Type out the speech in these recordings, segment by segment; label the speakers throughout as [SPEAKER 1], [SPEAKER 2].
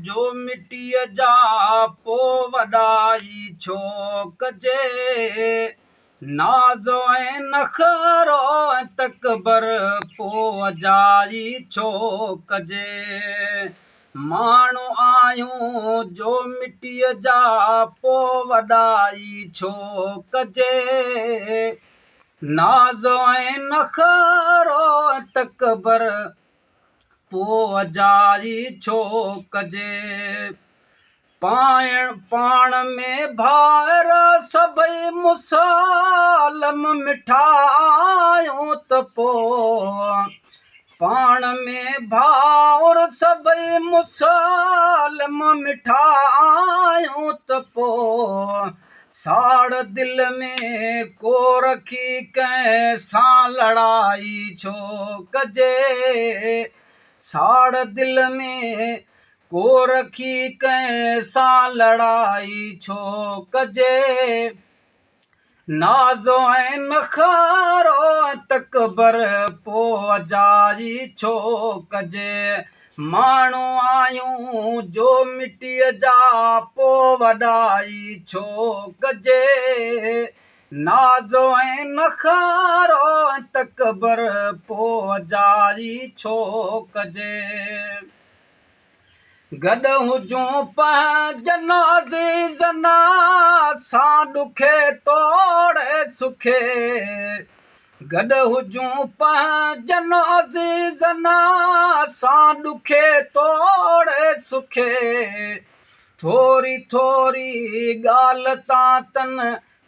[SPEAKER 1] जो मिटीअ जा पोइ वॾाई छो कजे। नाज़ो ऐं नखरो ऐं तकबर पोइ अजाई छो कजे। माण्हू आहियूं जो मिटीअ जा पोइ वॾाई छो कजे। नाज़ो ऐं नखरो ऐं तकबर पोइ अजाई छो कजे। पाण में भाउर सभई मुसालम मिठा आहियूं त पोइ पाण में भाउर सभई मुसालम मिठा आहियूं त पोइ साड़ दिलि में को रखी कंहिं सां लड़ाई छो कजे। साड़ दिलि में को रखी कंहिं सां लड़ाई छो कजे। नाज़ो ऐं नखरो ऐं तकबर पोइ अजाई छो कजे। माण्हू आहियूं जो मिटीअ जा पोइ वॾाई छो कजे। नाज़ो ऐं नखरो ऐं तकबर पोइ अजाई छो कजे। गॾु हुजूं पंहिंजनि अज़ीज़नि सां ॾुखे तोड़े सुखे। गॾु हुजूं पंहिंजनि अज़ीज़नि सां ॾुखे तोड़े सुखे। थोरी थोरी ॻाल्हि तां तन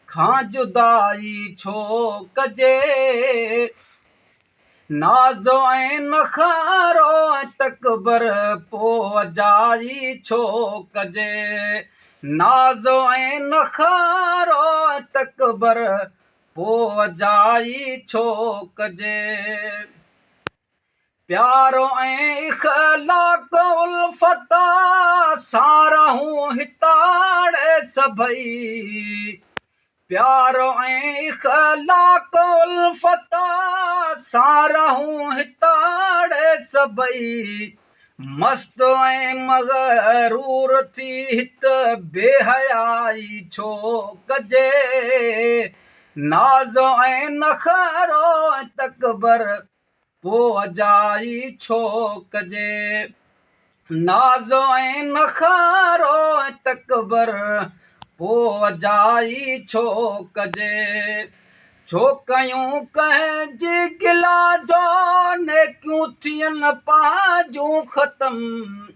[SPEAKER 1] खां जुदाई छो कजे। नाज़ो ऐं नखरो ऐं तकबर पोइ अजाई छो कजे। नाज़ो ऐं नखरो ऐं तकबर पोइ अजाई छो कजे। प्यारो ऐं इख़लाक़ उल्फत सां रहूं हिताड़े सभई। प्यारो ऐं इख़लाक़ उल्फत सां रहूं हिताड़े सभई। मस्त ऐं मग़रूर थी हित बेहयाई छो कजे। नाज़ो ऐं नखरो ऐं तकबर पोइ अजाई छो कजे। नाज़ो ऐं नखरो ऐं तकबर पोइ अजाई छो कजे। छो कयूं कंहिंजी गिला जो नेकियूं थियनि पंहिंजूं ख़तमु।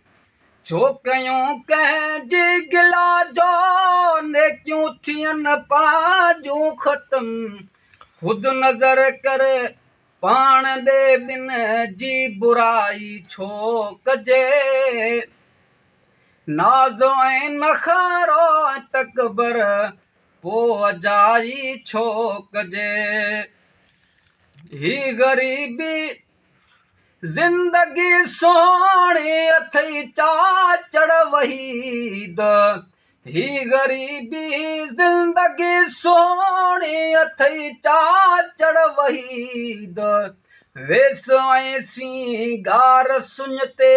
[SPEAKER 1] छो कयूं कंहिंजी गिला जो नेकियूं थियनि पंहिंजूं ख़तमु। ख़ुदि नज़र करे पाण ॾे ॿिन जी बुराई छो कजे। नाज़ो ऐं नखरो ऐं तकबर पोइ अजाई छो कजे। ही ग़रीबी ज़िंदगी सुहिणी अथई चाचड़ वहीद। ही ग़रीबी ज़िंदगी सुहिणी अथई चाचड़ वहीद। वेस ऐं सींगार सुञते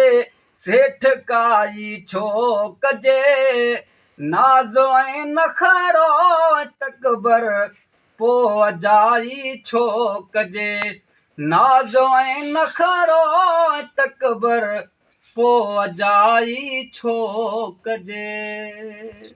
[SPEAKER 1] सेठ काई छो कजे। नाज़ो ऐं नखरो ऐं तकबर पोइ अजाई छो कजे। नाज़ो ऐं नखरो ऐं तकबर पोइ अजाई छो कजे।